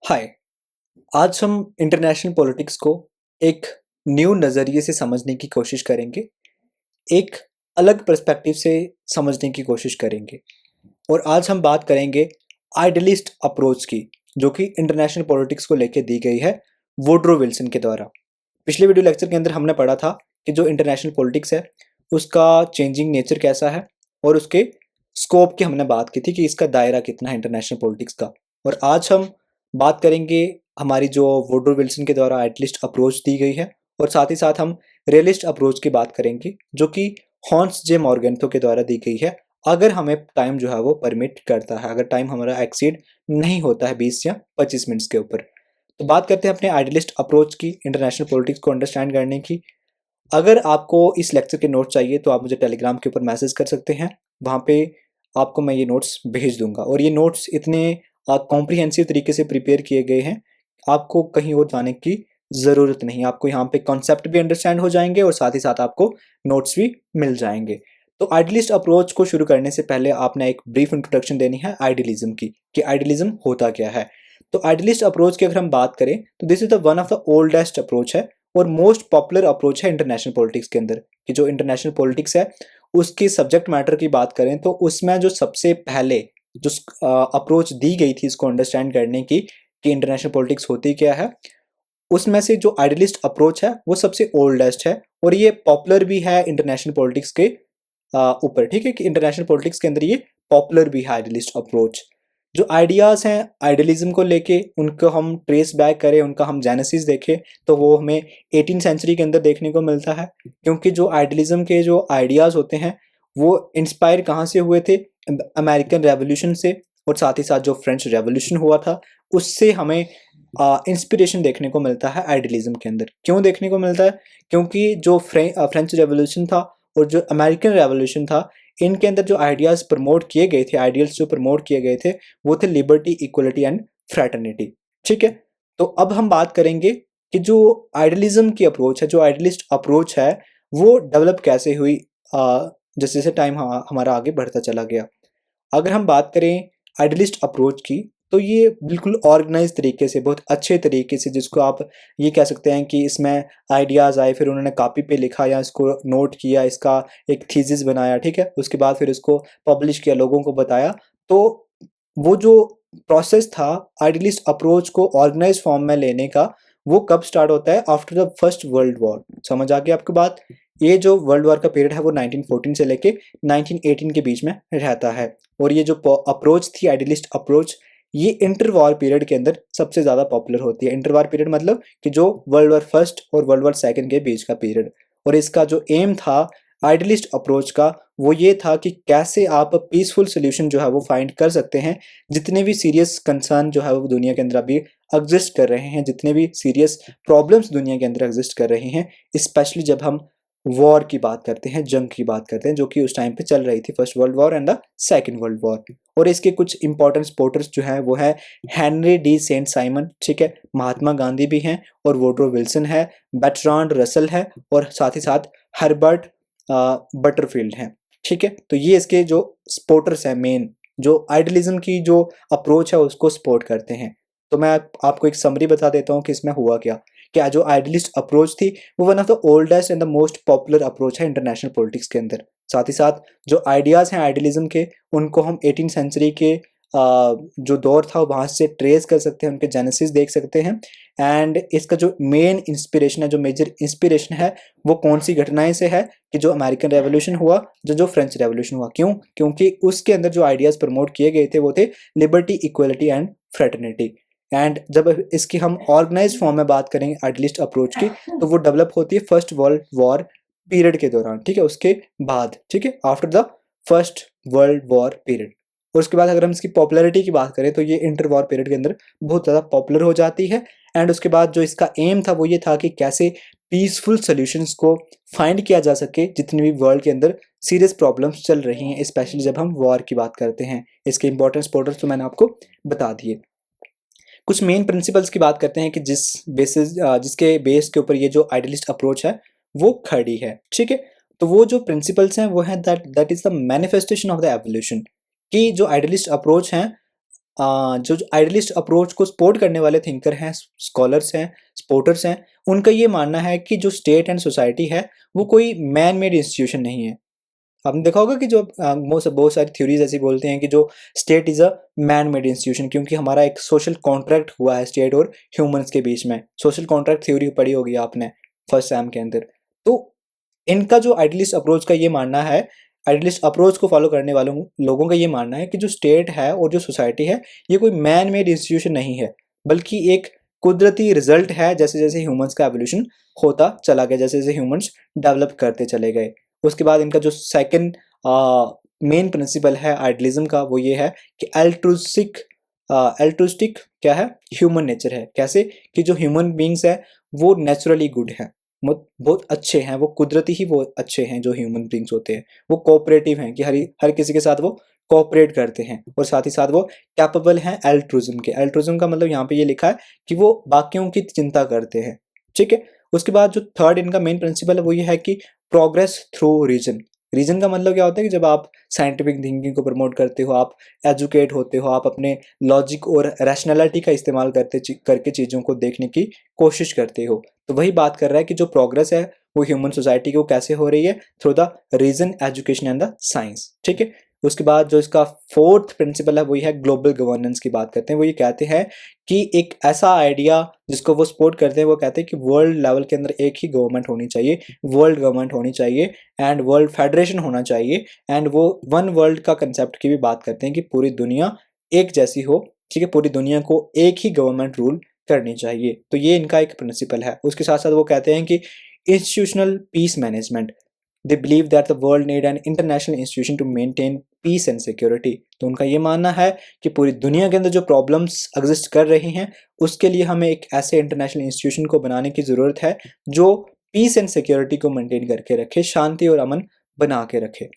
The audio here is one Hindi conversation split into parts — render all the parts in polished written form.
हाय। आज हम इंटरनेशनल पॉलिटिक्स को एक न्यू नज़रिए से समझने की कोशिश करेंगे, एक अलग पर्सपेक्टिव से समझने की कोशिश करेंगे। और आज हम बात करेंगे आइडियलिस्ट अप्रोच की, जो कि इंटरनेशनल पॉलिटिक्स को लेकर दी गई है वुडरो विल्सन के द्वारा। पिछले वीडियो लेक्चर के अंदर हमने पढ़ा था कि जो इंटरनेशनल पॉलिटिक्स है उसका चेंजिंग नेचर कैसा है, और उसके स्कोप की हमने बात की थी कि इसका दायरा कितना है इंटरनेशनल पॉलिटिक्स का। और आज हम बात करेंगे हमारी जो वुडरो विल्सन के द्वारा आइडियलिस्ट अप्रोच दी गई है, और साथ ही साथ हम रियलिस्ट अप्रोच की बात करेंगे जो कि हॉन्स जे मॉर्गेंथो के द्वारा दी गई है, अगर हमें टाइम जो है वो परमिट करता है, अगर टाइम हमारा एक्सीड नहीं होता है 20 या 25 मिनट्स के ऊपर। तो बात करते हैं अपने आइडियलिस्ट अप्रोच की इंटरनेशनल पॉलिटिक्स को अंडरस्टैंड करने की। अगर आपको इस लेक्चर के नोट्स चाहिए तो आप मुझे टेलीग्राम के ऊपर मैसेज कर सकते हैं, वहाँ पे आपको मैं ये नोट्स भेज दूंगा। और ये नोट्स इतने कॉम्प्रिहेंसिव तरीके से प्रिपेयर किए गए हैं, आपको कहीं और जाने की ज़रूरत नहीं। आपको यहाँ पे कॉन्सेप्ट भी अंडरस्टैंड हो जाएंगे और साथ ही साथ आपको नोट्स भी मिल जाएंगे। तो आइडियलिस्ट अप्रोच को शुरू करने से पहले आपने एक ब्रीफ इंट्रोडक्शन देनी है आइडियलिज्म की, कि आइडियलिज्म होता क्या है। तो आइडियलिस्ट अप्रोच की अगर हम बात करें तो this is the one of the oldest approach है और मोस्ट पॉपुलर अप्रोच है इंटरनेशनल पॉलिटिक्स के अंदर। कि जो इंटरनेशनल पॉलिटिक्स है उसकी सब्जेक्ट मैटर की बात करें तो उसमें जो सबसे पहले जो अप्रोच दी गई थी इसको अंडरस्टैंड करने की कि इंटरनेशनल पॉलिटिक्स होती क्या है, उसमें से जो आइडियलिस्ट अप्रोच है वो सबसे ओल्डेस्ट है। और ये पॉपुलर भी है इंटरनेशनल पॉलिटिक्स के ऊपर, ठीक है, कि इंटरनेशनल पॉलिटिक्स के अंदर ये पॉपुलर भी है आइडियलिस्ट अप्रोच। जो आइडियाज हैं आइडियलिज्म को लेके, उनको हम ट्रेस बैक करें, उनका हम जेनेसिस देखें तो वो हमें 18 सेंचुरी के अंदर देखने को मिलता है। क्योंकि जो आइडियलिज्म के जो आइडियाज होते हैं वो इंस्पायर कहाँ से हुए थे, अमेरिकन रेवोल्यूशन से, और साथ ही साथ जो फ्रेंच रेवोल्यूशन हुआ था उससे हमें इंस्पिरेशन देखने को मिलता है आइडियलिज्म के अंदर। क्यों देखने को मिलता है? क्योंकि जो फ्रेंच रेवोल्यूशन था और जो अमेरिकन रेवोल्यूशन था, इनके अंदर जो आइडियाज प्रमोट किए गए थे, आइडियल्स जो प्रमोट किए गए थे, वो थे लिबर्टी, इक्वलिटी एंड फ्रेटर्निटी। ठीक है, तो अब हम बात करेंगे कि जो आइडियलिज्म की अप्रोच है, जो आइडियलिस्ट अप्रोच है, वो डेवलप कैसे हुई जैसे जैसे टाइम हमारा आगे बढ़ता चला गया। अगर हम बात करें आइडियलिस्ट अप्रोच की तो ये बिल्कुल ऑर्गेनाइज तरीके से, बहुत अच्छे तरीके से, जिसको आप ये कह सकते हैं कि इसमें आइडियाज़ आए, फिर उन्होंने कॉपी पे लिखा या इसको नोट किया, इसका एक थीसिस बनाया, ठीक है, उसके बाद फिर उसको पब्लिश किया, लोगों को बताया। तो वो जो प्रोसेस था आइडियलिस्ट अप्रोच को ऑर्गेनाइज फॉर्म में लेने का, वो कब स्टार्ट होता है? After the first world war. समझ आ गई आपकी बात? ये जो वर्ल्ड वॉर का पीरियड है वो 1914 से लेके 1918 के बीच में रहता है। और ये जो अप्रोच थी आइडियलिस्ट अप्रोच, ये इंटर वॉर पीरियड के अंदर सबसे ज़्यादा पॉपुलर होती है। इंटर वॉर पीरियड मतलब कि जो वर्ल्ड वॉर फर्स्ट और वर्ल्ड वॉर सेकंड के बीच का पीरियड। और इसका जो एम था आइडियलिस्ट अप्रोच का, वो ये था कि कैसे आप पीसफुल सोल्यूशन जो है वो फाइंड कर सकते हैं। जितने भी सीरियस कंसर्न जो है वो दुनिया के अंदर अभी एग्जिस्ट कर रहे हैं, जितने भी सीरियस प्रॉब्लम्स दुनिया के अंदर एग्जिस्ट कर रहे हैं, स्पेशली जब हम वॉर की बात करते हैं, जंग की बात करते हैं, जो कि उस टाइम पे चल रही थी, first world war and the second world war. और इसके कुछ इंपॉर्टेंट सपोर्टर्स जो हैं वो है हेनरी डी सेंट साइमन, ठीक है, महात्मा गांधी भी हैं, और वुडरो विल्सन है, बर्ट्रांड रसल है, और साथ ही साथ हर्बर्ट बटरफील्ड हैं। ठीक है, तो ये इसके जो सपोर्टर्स हैं, मेन जो आइडियलिज्म की जो अप्रोच है उसको सपोर्ट करते हैं। तो मैं आपको एक समरी बता देता हूँ कि इसमें हुआ क्या। क्या जो आइडियलिस्ट अप्रोच थी वो one of the oldest and the most popular approach है इंटरनेशनल पॉलिटिक्स के अंदर। साथ ही साथ जो आइडियाज़ हैं आइडियलिज्म के, उनको हम 18 सेंचुरी के जो दौर था वहाँ से ट्रेस कर सकते हैं, उनके जेनेसिस देख सकते हैं। एंड इसका जो मेन इंस्पिरेशन है, जो मेजर इंस्पिरेशन है, वो कौन सी घटनाएं से है? कि जो अमेरिकन रेवोल्यूशन हुआ, जो फ्रेंच रेवोल्यूशन हुआ। क्यों? क्योंकि उसके अंदर जो आइडियाज़ प्रमोट किए गए थे वो थे liberty, equality and fraternity. And जब इसकी हम ऑर्गेनाइज फॉर्म में बात करेंगे आइडियलिस्ट अप्रोच की, तो वो डेवलप होती है फर्स्ट वर्ल्ड वॉर पीरियड के दौरान, ठीक है, उसके बाद, ठीक है, after the first world war period. और उसके बाद अगर हम इसकी पॉपुलैरिटी की बात करें तो ये इंटर वॉर पीरियड के अंदर बहुत ज़्यादा पॉपुलर हो जाती है। एंड उसके बाद जो इसका एम था वो ये था कि कैसे पीसफुल सोल्यूशंस को फाइंड किया जा सके जितनी भी वर्ल्ड के अंदर सीरियस प्रॉब्लम्स चल रही हैं, स्पेशली जब हम वॉर की बात करते हैं। इसके इंपॉर्टेंट सपोर्टर्स तो मैंने आपको बता दिए। कुछ मेन प्रिंसिपल्स की बात करते हैं कि जिसके बेस के ऊपर ये जो आइडियलिस्ट अप्रोच है वो खड़ी है, ठीक है। तो वो जो प्रिंसिपल्स हैं वो है that is the manifestation of the evolution. कि जो आइडियलिस्ट अप्रोच हैं जो आइडियलिस्ट अप्रोच को सपोर्ट करने वाले थिंकर हैं, स्कॉलर्स हैं, सपोर्टर्स हैं, उनका ये मानना है कि जो स्टेट एंड सोसाइटी है वो कोई मैन मेड इंस्टीट्यूशन नहीं है। आपने देखा होगा कि जो बहुत सारी थ्योरीज ऐसी बोलते हैं कि जो state is a man made institution, क्योंकि हमारा एक सोशल कॉन्ट्रैक्ट हुआ है स्टेट और ह्यूमंस के बीच में। सोशल कॉन्ट्रैक्ट थ्योरी पढ़ी होगी आपने फर्स्ट सेम के अंदर। तो इनका जो आइडियलिस्ट अप्रोच का ये मानना है, आइडियलिस्ट अप्रोच को फॉलो करने वालों लोगों का ये मानना है कि जो स्टेट है और जो सोसाइटी है ये कोई मैन मेड इंस्टीट्यूशन नहीं है, बल्कि एक कुदरती रिजल्ट है। जैसे जैसे ह्यूमंस का एवोल्यूशन होता चला गया, जैसे जैसे ह्यूमंस डेवलप करते चले गए। उसके बाद इनका जो सेकंड मेन प्रिंसिपल है आइडियलिज्म का वो ये है कि एल्ट्रुस्टिक क्या है, ह्यूमन नेचर है। कैसे कि जो ह्यूमन बींग्स है वो नेचुरली गुड है, बहुत अच्छे हैं, वो कुदरती ही वो अच्छे हैं। जो ह्यूमन बींग्स होते हैं वो कोऑपरेटिव हैं कि हर किसी के साथ वो कोऑपरेट करते हैं, और साथ ही साथ वो कैपेबल हैं एल्ट्रुइज्म के। एल्ट्रुइज्म का मतलब यहाँ पे ये लिखा है कि वो बाकियों की चिंता करते हैं, ठीक है। उसके बाद जो थर्ड इनका मेन प्रिंसिपल है वो ये है कि प्रोग्रेस थ्रू रीजन। रीजन का मतलब क्या होता है कि जब आप साइंटिफिक थिंकिंग को प्रमोट करते हो, आप एजुकेट होते हो, आप अपने लॉजिक और रैशनैलिटी का इस्तेमाल करके चीज़ों को देखने की कोशिश करते हो। तो वही बात कर रहा है कि जो प्रोग्रेस है वो ह्यूमन सोसाइटी को कैसे हो रही है, through the reason, education and the science, ठीक है। उसके बाद जो इसका फोर्थ प्रिंसिपल है वही है ग्लोबल गवर्नेंस की बात करते हैं। वो ये कहते हैं कि एक ऐसा आइडिया जिसको वो सपोर्ट करते हैं, वो कहते हैं कि वर्ल्ड लेवल के अंदर एक ही गवर्नमेंट होनी चाहिए, वर्ल्ड गवर्नमेंट होनी चाहिए एंड वर्ल्ड फेडरेशन होना चाहिए। एंड वो वन वर्ल्ड का कंसेप्ट की भी बात करते हैं कि पूरी दुनिया एक जैसी हो, ठीक है, पूरी दुनिया को एक ही गवर्नमेंट रूल करनी चाहिए। तो ये इनका एक प्रिंसिपल है। उसके साथ साथ वो कहते हैं कि institutional peace management, they believe that the world need an international institution to maintain peace and security. तो उनका ये मानना है कि पूरी दुनिया के अंदर जो प्रॉब्लम्स एग्जिस्ट कर रही हैं उसके लिए हमें एक ऐसे इंटरनेशनल इंस्टीट्यूशन को बनाने की ज़रूरत है जो पीस एंड सिक्योरिटी को मेंटेन करके रखे, शांति और अमन बना के रखे।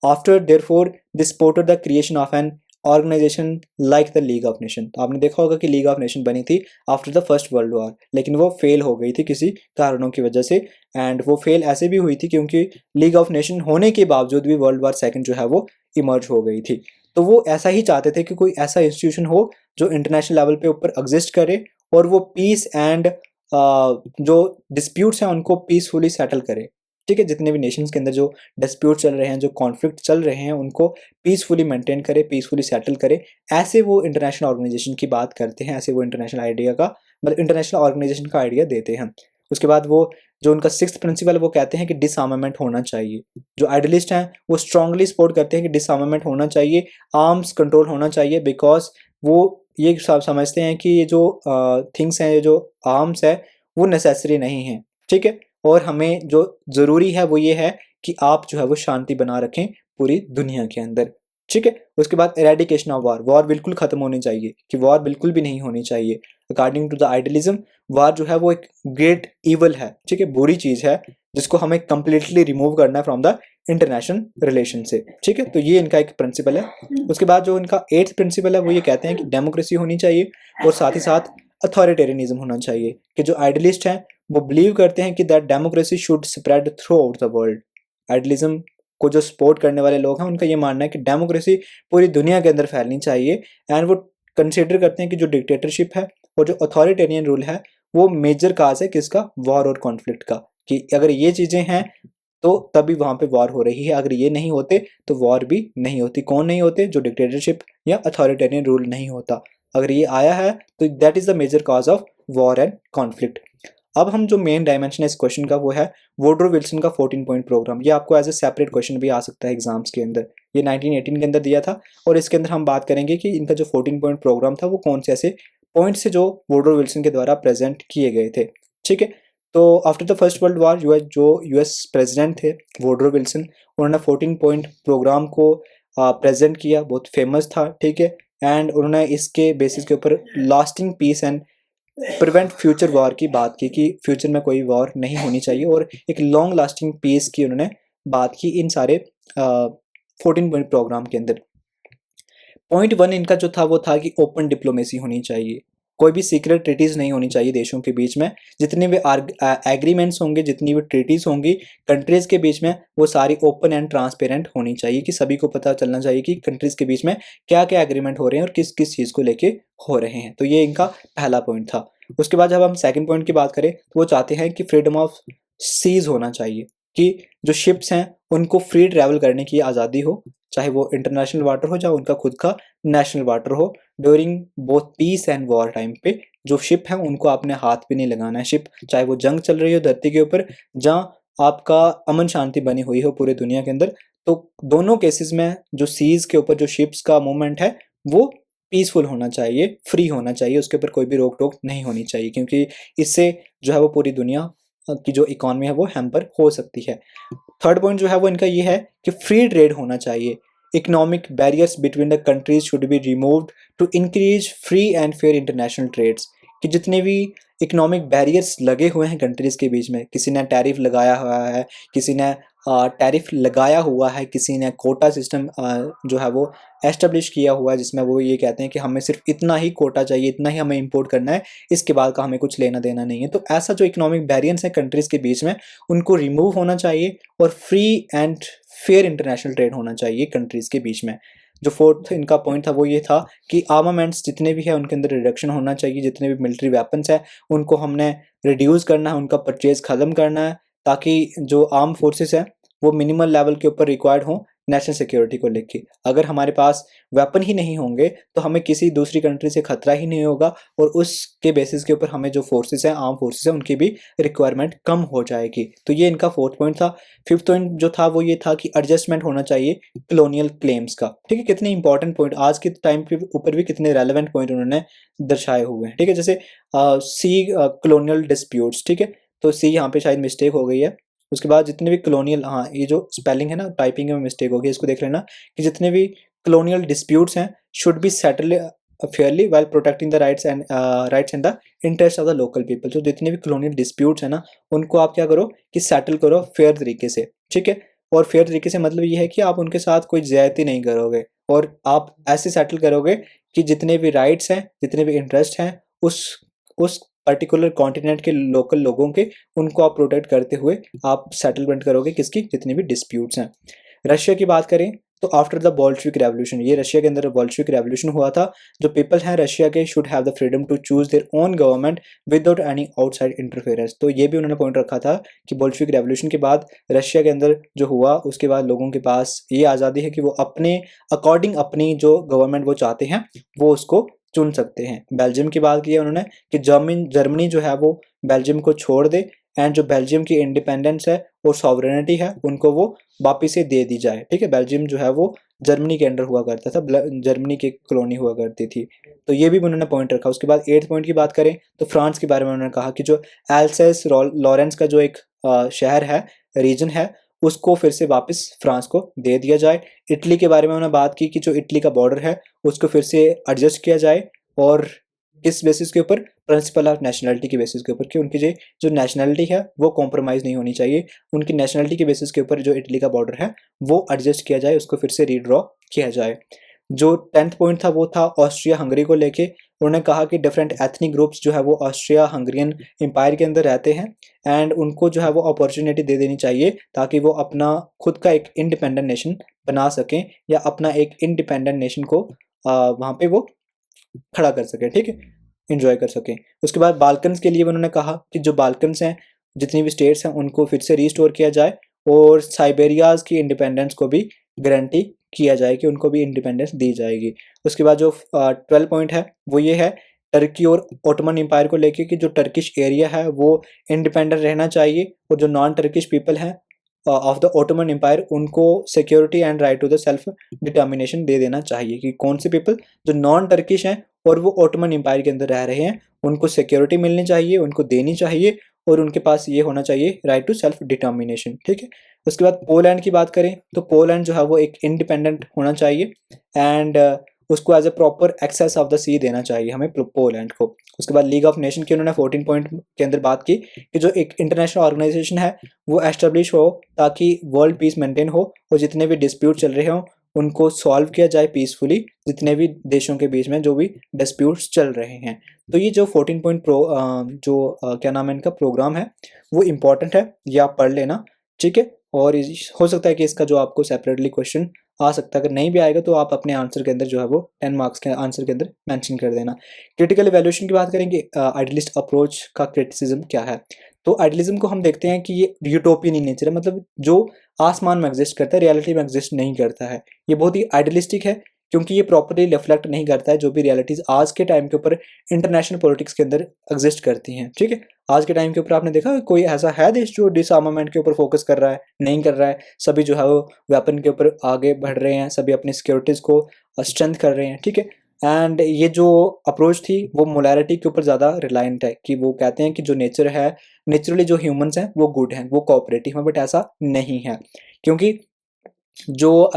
After therefore they supported the creation of an organization like the League of Nation. तो आपने देखा होगा कि लीग ऑफ नेशन बनी थी after the first world war, लेकिन वो फेल हो गई थी किसी कारणों की वजह से। एंड वो फेल ऐसे भी हुई थी क्योंकि लीग ऑफ नेशन होने के बावजूद भी वर्ल्ड वॉर सेकंड जो है वो इमर्ज हो गई थी। तो वो ऐसा ही चाहते थे कि कोई ऐसा इंस्टीट्यूशन हो जो इंटरनेशनल लेवल पे ऊपर एग्जिस्ट करे और वो पीस एंड जो डिस्प्यूट्स हैं उनको पीसफुली सेटल करे, ठीक है। जितने भी नेशंस के अंदर जो डिस्प्यूट चल रहे हैं, जो कॉन्फ्लिक्ट चल रहे हैं, उनको पीसफुली मेंटेन करे, पीसफुली सेटल करे। ऐसे वो इंटरनेशनल ऑर्गेनाइजेशन की बात करते हैं, ऐसे वो इंटरनेशनल आइडिया का मतलब इंटरनेशनल ऑर्गेनाइजेशन का आइडिया देते हैं। उसके बाद वो जो उनका सिक्स्थ प्रिंसिपल है वो कहते हैं कि डिसआर्मामेंट होना चाहिए। जो आइडियलिस्ट हैं वो स्ट्रांगली सपोर्ट करते हैं कि डिसआर्मामेंट होना चाहिए, आर्म्स कंट्रोल होना चाहिए, बिकॉज वो ये समझते हैं कि ये जो थिंग्स हैं, ये जो आर्म्स है वो नेसेसरी नहीं है, ठीक है। और हमें जो ज़रूरी है वो ये है कि आप जो है वो शांति बना रखें पूरी दुनिया के अंदर, ठीक है। उसके बाद एरेडिकेशन ऑफ वार, वॉर बिल्कुल ख़त्म होनी चाहिए, कि वॉर बिल्कुल भी नहीं होनी चाहिए। अकॉर्डिंग टू द आइडियलिज्म वार जो है वो एक ग्रेट ईवल है, ठीक है, बुरी चीज़ है जिसको हमें कंप्लीटली रिमूव करना है फ्रॉम द इंटरनेशनल रिलेशन से, ठीक है। तो ये इनका एक प्रिंसिपल है। उसके बाद जो इनका एट्थ प्रिंसिपल है वो ये कहते हैं कि डेमोक्रेसी होनी चाहिए और साथ ही साथ अथॉरिटेरियनिज्म होना चाहिए। कि जो आइडियलिस्ट हैं वो बिलीव करते हैं कि that democracy should spread through out the world. Idealism को जो सपोर्ट करने वाले लोग हैं उनका ये मानना है कि डेमोक्रेसी पूरी दुनिया के अंदर फैलनी चाहिए। एंड वो कंसिडर करते हैं कि जो डिक्टेटरशिप है और जो अथॉरिटेरियन रूल है वो मेजर काज है किसका, वॉर और कॉन्फ्लिक्ट का। कि अगर ये चीज़ें हैं तो तभी वहाँ पे वॉर हो रही है, अगर ये नहीं होते तो वॉर भी नहीं होती। कौन नहीं होते, जो डिक्टेटरशिप या अथॉरिटेरियन रूल नहीं होता। अगर ये आया है तो that is the major cause of war and conflict. अब हम जो मेन डायमेंशन है इस क्वेश्चन का वो है वुडरो विल्सन का 14 पॉइंट प्रोग्राम। ये आपको एज ए सेपरेट क्वेश्चन भी आ सकता है एग्जाम्स के अंदर। ये 1918 के अंदर दिया था और इसके अंदर हम बात करेंगे कि इनका जो 14 पॉइंट प्रोग्राम था वो कौन से ऐसे पॉइंट्स से जो वुडरो विल्सन के द्वारा प्रेजेंट किए गए थे, ठीक है। तो after the first world war US president थे वुडरो विल्सन, उन्होंने 14 पॉइंट प्रोग्राम को प्रेजेंट किया, बहुत फेमस था, ठीक है। एंड उन्होंने इसके बेसिस के ऊपर lasting peace and prevent future war की बात की कि फ्यूचर में कोई वॉर नहीं होनी चाहिए, और एक लॉन्ग लास्टिंग पीस की उन्होंने बात की इन सारे 14 पॉइंट प्रोग्राम के अंदर। पॉइंट 1 इनका जो था वो था कि ओपन डिप्लोमेसी होनी चाहिए। कोई भी सीक्रेट ट्रीटीज नहीं होनी चाहिए देशों के बीच में। जितने भी एग्रीमेंट्स होंगे, जितनी भी ट्रीटीज होंगी कंट्रीज के बीच में, वो सारी ओपन एंड ट्रांसपेरेंट होनी चाहिए कि सभी को पता चलना चाहिए कि कंट्रीज के बीच में क्या क्या एग्रीमेंट हो रहे हैं और किस किस चीज़ को लेके हो रहे हैं। तो ये इनका पहला पॉइंट था। उसके बाद जब हम सेकंड पॉइंट की बात करें तो वो चाहते हैं कि फ्रीडम ऑफ सीज होना चाहिए, कि जो शिप्स हैं उनको फ्री ट्रैवल करने की आज़ादी हो, चाहे वो इंटरनेशनल वाटर हो चाहे उनका खुद का नेशनल वाटर हो, during both peace and war time पे जो शिप है उनको आपने हाथ भी नहीं लगाना है। शिप चाहे वो जंग चल रही हो धरती के ऊपर, जहाँ आपका अमन शांति बनी हुई हो पूरी दुनिया के अंदर, तो दोनों केसेस में जो सीज के ऊपर जो शिप्स का मूवमेंट है वो पीसफुल होना चाहिए, फ्री होना चाहिए, उसके ऊपर कोई भी रोक टोक नहीं होनी चाहिए, क्योंकि इससे जो है वो पूरी दुनिया की जो इकोनॉमी है वो हैम्पर हो सकती है। थर्ड पॉइंट जो है वो इनका ये है कि फ्री ट्रेड होना चाहिए। Economic barriers between the countries should be removed to increase free and fair international trades, कि जितने भी इकोनॉमिक बैरियर्स लगे हुए हैं कंट्रीज के बीच में, किसी ने टैरिफ लगाया हुआ है, किसी ने टैरिफ लगाया हुआ है, किसी ने कोटा सिस्टम जो है वो एस्टेब्लिश किया हुआ है, जिसमें वो ये कहते हैं कि हमें सिर्फ इतना ही कोटा चाहिए, इतना ही हमें इंपोर्ट करना है, इसके बाद का हमें कुछ लेना देना नहीं है। तो ऐसा जो इकोनॉमिक बैरियर्स है कंट्रीज के बीच में उनको रिमूव होना चाहिए और free and fair international trade होना चाहिए कंट्रीज के बीच में। जो फोर्थ इनका पॉइंट था वो ये था कि आर्मामेंट्स जितने भी है उनके अंदर रिडक्शन होना चाहिए, जितने भी मिलिट्री वेपन्स है उनको हमने रिड्यूस करना है, उनका परचेज खत्म करना है, ताकि जो आर्म फोर्सेस है वो मिनिमल लेवल के ऊपर रिक्वायर्ड हो नेशनल सिक्योरिटी को लेके। अगर हमारे पास वेपन ही नहीं होंगे तो हमें किसी दूसरी कंट्री से खतरा ही नहीं होगा, और उसके बेसिस के ऊपर हमें जो फोर्सेस हैं आर्म फोर्सेस हैं उनकी भी रिक्वायरमेंट कम हो जाएगी। तो ये इनका फोर्थ पॉइंट था। फिफ्थ पॉइंट जो था वो ये था कि एडजस्टमेंट होना चाहिए कॉलोनियल क्लेम्स का। ठीक है, कितने इंपॉर्टेंट पॉइंट आज के टाइम के ऊपर भी कितने रेलेवेंट पॉइंट उन्होंने दर्शाए हुए हैं। ठीक है, जैसे सी कॉलोनियल डिस्प्यूट्स, ठीक है, तो सी यहाँ पे शायद मिस्टेक हो गई है। उसके बाद जितने भी कॉलोनियल, हाँ ये जो स्पेलिंग है ना टाइपिंग में मिस्टेक होगी, इसको देख लेना कि जितने भी कॉलोनियल डिस्प्यूट्स हैं should be settle Fairlie while protecting the rights and the interest of the local people. तो जितने भी कॉलोनियल डिस्प्यूट्स हैं ना उनको आप क्या करो कि सेटल करो फेयर तरीके से। ठीक है, और फेयर तरीके से मतलब ये है कि आप उनके साथ कोई ज्यादती नहीं करोगे, और आप ऐसे सेटल करोगे कि जितने भी राइट्स हैं जितने भी इंटरेस्ट हैं उस पर्टिकुलर कॉन्टिनेंट के लोकल लोगों के, उनको आप प्रोटेक्ट करते हुए आप सेटलमेंट करोगे किसकी, जितनी भी डिस्प्यूट्स हैं। रशिया की बात करें तो आफ्टर द बोल्शेविक रेवोल्यूशन, ये रशिया के अंदर बोल्शेविक रेवोल्यूशन हुआ था, जो पीपल हैं रशिया के should have the freedom to choose their own government without any outside interference. तो ये भी उन्होंने पॉइंट रखा था कि बोल्शेविक रेवोल्यूशन के बाद रशिया के अंदर जो हुआ उसके बाद लोगों के पास ये आज़ादी है कि वो अपने अकॉर्डिंग अपनी जो गवर्नमेंट वो चाहते हैं वो उसको चुन सकते हैं। बेल्जियम की बात की है उन्होंने कि जर्मनी जो है वो बेल्जियम को छोड़ दे, एंड जो बेल्जियम की इंडिपेंडेंस है और सॉवरेनिटी है उनको वो वापिस से दे दी जाए। ठीक है, बेल्जियम जो है वो जर्मनी के अंडर हुआ करता था, जर्मनी की कॉलोनी हुआ करती थी। तो ये भी उन्होंने पॉइंट रखा। उसके बाद एट्थ पॉइंट की बात करें तो फ्रांस के बारे में उन्होंने कहा कि जो एल्सेस लॉरेंस का जो एक शहर है, रीजन है, उसको फिर से वापस फ्रांस को दे दिया जाए। इटली के बारे में उन्होंने बात की कि जो इटली का बॉर्डर है उसको फिर से एडजस्ट किया जाए, और किस बेसिस के ऊपर, प्रिंसिपल ऑफ नेशनलिटी के बेसिस के ऊपर, कि उनकी जो नेशनलिटी है वो कॉम्प्रोमाइज़ नहीं होनी चाहिए। उनकी नेशनलिटी के बेसिस के ऊपर जो इटली का बॉर्डर है वो एडजस्ट किया जाए, उसको फिर से रीड्रॉ किया जाए। जो 10th पॉइंट था वो था ऑस्ट्रिया हंगरी को लेके। उन्होंने कहा कि डिफरेंट एथनिक ग्रुप्स जो है वो ऑस्ट्रिया हंगरियन एम्पायर के अंदर रहते हैं, एंड उनको जो है वो अपॉर्चुनिटी दे देनी चाहिए ताकि वो अपना खुद का एक इंडिपेंडेंट नेशन बना सकें, या अपना एक इंडिपेंडेंट नेशन को वहाँ पे वो खड़ा कर सकें। ठीक है, इंजॉय कर सकें। उसके बाद बाल्कन्स के लिए उन्होंने कहा कि जो बाल्कन्स हैं जितनी भी स्टेट्स हैं उनको फिर से रीस्टोर किया जाए, और साइबेरियाज की इंडिपेंडेंस को भी गारंटी किया जाए कि उनको भी इंडिपेंडेंस दी जाएगी। उसके बाद जो 12 पॉइंट है वो ये है टर्की और ओटोमन एम्पायर को लेके कि जो टर्किश एरिया है वो इंडिपेंडेंट रहना चाहिए, और जो नॉन टर्किश पीपल हैं ऑफ द ओटोमन एम्पायर उनको security and right to the self determination दे देना चाहिए। कि कौन से पीपल जो नॉन टर्किश हैं और वो ओटोमन एम्पायर के अंदर रह रहे हैं उनको सिक्योरिटी मिलनी चाहिए, उनको देनी चाहिए, और उनके पास ये होना चाहिए राइट टू सेल्फ डिटर्मिनेशन। ठीक है, उसके बाद पोलैंड की बात करें तो पोलैंड जो है वो एक इंडिपेंडेंट होना चाहिए, एंड उसको as a proper access of the sea देना चाहिए हमें पोलैंड को। उसके बाद लीग ऑफ नेशन की उन्होंने 14 पॉइंट के अंदर बात की कि जो एक इंटरनेशनल ऑर्गेनाइजेशन है वो एस्टेब्लिश हो ताकि वर्ल्ड पीस मेंटेन हो, और जितने भी डिस्प्यूट चल रहे हों उनको सॉल्व किया जाए पीसफुली, जितने भी देशों के बीच में जो भी डिस्प्यूट्स चल रहे हैं। तो ये जो 14 पॉइंट क्या नाम है इनका प्रोग्राम है वो इम्पोर्टेंट है, ये आप पढ़ लेना, ठीक है। और हो सकता है कि इसका जो आपको सेपरेटली क्वेश्चन आ सकता है, अगर नहीं भी आएगा तो आप अपने आंसर के अंदर जो है वो 10 मार्क्स के आंसर के अंदर मेंशन कर देना। क्रिटिकल इवैल्यूएशन की बात करेंगे, आइडियलिस्ट अप्रोच का क्रिटिसिज्म क्या है। तो आइडियलिज्म को हम देखते हैं कि ये यूटोपियन इन नेचर है, मतलब जो आसमान में एग्जिस्ट करता है, रियलिटी में एग्जिस्ट नहीं करता है। ये बहुत ही आइडियलिस्टिक है क्योंकि ये प्रॉपरली रिफ्लेक्ट नहीं करता है जो भी रियलिटीज आज के टाइम के ऊपर इंटरनेशनल पॉलिटिक्स के अंदर एग्जिस्ट करती हैं, ठीक है। आज के टाइम के ऊपर आपने देखा कोई ऐसा है देश जो डिसआर्मामेंट के ऊपर फोकस कर रहा है? नहीं कर रहा है। सभी जो है वो वेपन के ऊपर आगे बढ़ रहे हैं, सभी अपनी सिक्योरिटीज को स्ट्रेंथ कर रहे हैं, ठीक है। एंड ये जो अप्रोच थी वो मोलारिटी के ऊपर ज़्यादा रिलायंट है, कि वो कहते हैं कि जो नेचर है, नेचुरली जो ह्यूमंस हैं वो गुड हैं, वो कोऑपरेटिव हैं, बट ऐसा नहीं है, क्योंकि जो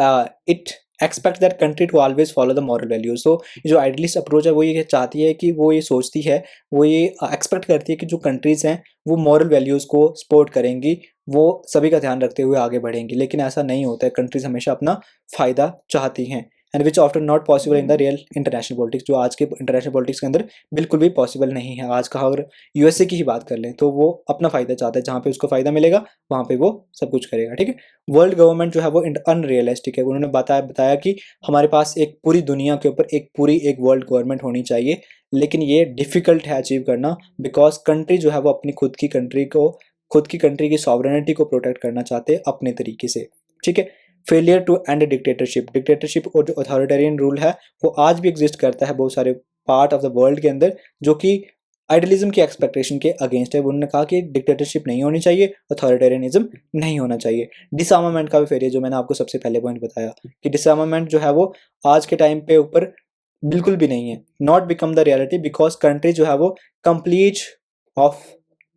it expect that country to always follow the moral values. तो जो आइडियलिस्ट अप्रोच है वो ये चाहती है कि वो ये सोचती है, वो ये एक्सपेक्ट करती है कि जो कंट्रीज हैं वो मॉरल वैल्यूज को सपोर्ट करेंगी, वो सभी का ध्यान रखते हुए आगे बढ़ेंगी। लेकिन ऐसा नहीं होता है, कंट्रीज हमेशा अपना फायदा चाहती हैं, and which often not possible in the real international politics, जो आज के इंटरनेशनल पॉलिटिक्स के अंदर बिल्कुल भी पॉसिबल नहीं है। आज का अगर यूएसए की ही बात कर लें तो वो अपना फायदा चाहता है, जहाँ पे उसको फायदा मिलेगा वहाँ पे वो सब कुछ करेगा, ठीक है। वर्ल्ड गवर्नमेंट जो है वो अनरियलिस्टिक है। उन्होंने बताया कि हमारे पास एक पूरी दुनिया के ऊपर एक वर्ल्ड गवर्नमेंट होनी चाहिए, लेकिन ये डिफिकल्ट है अचीव करना, बिकॉज कंट्री जो है वो अपनी खुद की कंट्री की सॉवरेनिटी को प्रोटेक्ट करना चाहते हैं अपने तरीके से, ठीक है। फेलियर टू एंड डिक्टेटरशिप और जो अथॉरिटेरियन रूल है वो आज भी एग्जिस्ट करता है बहुत सारे पार्ट ऑफ द वर्ल्ड के अंदर, जो कि आइडियलिज्म की एक्सपेक्टेशन के अगेंस्ट है। उन्होंने कहा कि डिक्टेटरशिप नहीं होनी चाहिए, अथॉरिटेरियनिज्म नहीं होना चाहिए। डिसआर्मामेंट का भी फेलियर, जो मैंने आपको सबसे पहले पॉइंट बताया कि डिसआर्मामेंट जो है वो आज के टाइम पे ऊपर बिल्कुल भी नहीं है, not become the reality, because country जो है वो complete of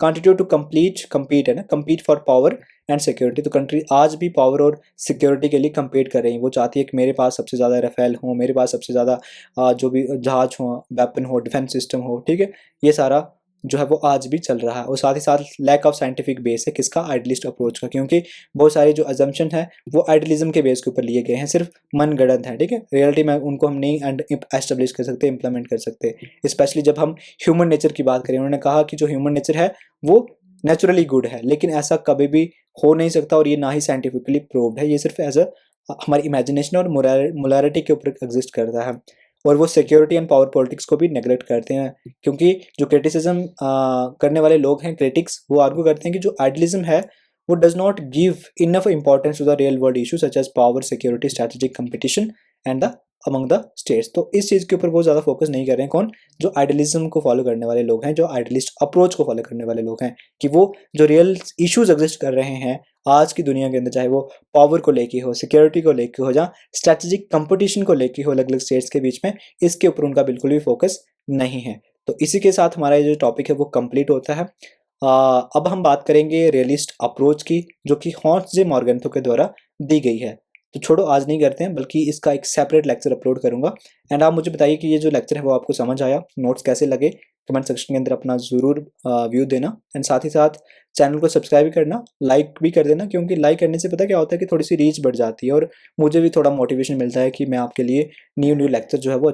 continue to compete है ना, compete for power and security. तो कंट्री आज भी पावर और सिक्योरिटी के लिए compete कर रही है। वो चाहती है कि मेरे पास सबसे ज़्यादा राफेल हो, मेरे पास सबसे ज़्यादा जो भी जहाज हो, वेपन हो, डिफेंस सिस्टम हो, ठीक है। ये सारा जो है वो आज भी चल रहा है। और साथ ही साथ लैक ऑफ साइंटिफिक बेस है किसका, आइडियलिस्ट अप्रोच का, क्योंकि बहुत सारे जो अजम्पशन है वो आइडियलिज्म के बेस के ऊपर लिए गए हैं, सिर्फ मनगढ़ंत है, ठीक है। रियलिटी में उनको हम नहीं एस्टेब्लिश कर सकते, इंप्लीमेंट कर सकते। स्पेशली जब हम ह्यूमन नेचर की बात करें, उन्होंने कहा कि जो ह्यूमन नेचर है वो नेचुरली गुड है, लेकिन ऐसा कभी भी हो नहीं सकता और ये ना ही साइंटिफिकली प्रूव्ड है। ये सिर्फ एज अ हमारी इमेजिनेशन और मोरालिटी के ऊपर एग्जिस्ट करता है। और वो सिक्योरिटी एंड पावर पॉलिटिक्स को भी नेगलेक्ट करते हैं, क्योंकि जो क्रिटिसिज्म करने वाले लोग हैं, क्रिटिक्स, वो आर्ग्यू करते हैं कि जो आइडियलिज्म है वो does not give enough importance to the real world issue such as power, security, strategic competition and the among the states. तो इस चीज़ के ऊपर वो ज़्यादा फोकस नहीं कर रहे हैं, कौन, जो आइडियलिज्म को फॉलो करने वाले लोग हैं, जो आइडियलिस्ट अप्रोच को फॉलो करने वाले लोग हैं, कि वो जो रियल इश्यूज एग्जिस्ट कर रहे हैं आज की दुनिया के अंदर, चाहे वो पावर को लेके हो, सिक्योरिटी को लेके हो, या स्ट्रेटेजिक कंपटीशन को लेके हो अलग अलग स्टेट्स के बीच में, इसके ऊपर उनका बिल्कुल भी फोकस नहीं है। तो इसी के साथ हमारा जो टॉपिक है वो कंप्लीट होता है। अब हम बात करेंगे रियलिस्ट अप्रोच की, जो कि हॉर्स जे मॉर्गन्थो के द्वारा दी गई है। तो छोड़ो, आज नहीं करते हैं, बल्कि इसका एक सेपरेट लेक्चर अपलोड करूंगा। एंड आप मुझे बताइए कि ये जो लेक्चर है वो आपको समझ आया, नोट्स कैसे लगे, कमेंट सेक्शन के अंदर अपना ज़रूर व्यू देना। एंड साथ ही साथ चैनल को सब्सक्राइब भी करना, लाइक भी कर देना, क्योंकि लाइक करने से पता क्या होता है कि थोड़ी सी रीच बढ़ जाती है और मुझे भी थोड़ा मोटिवेशन मिलता है कि मैं आपके लिए न्यू लेक्चर जो है वो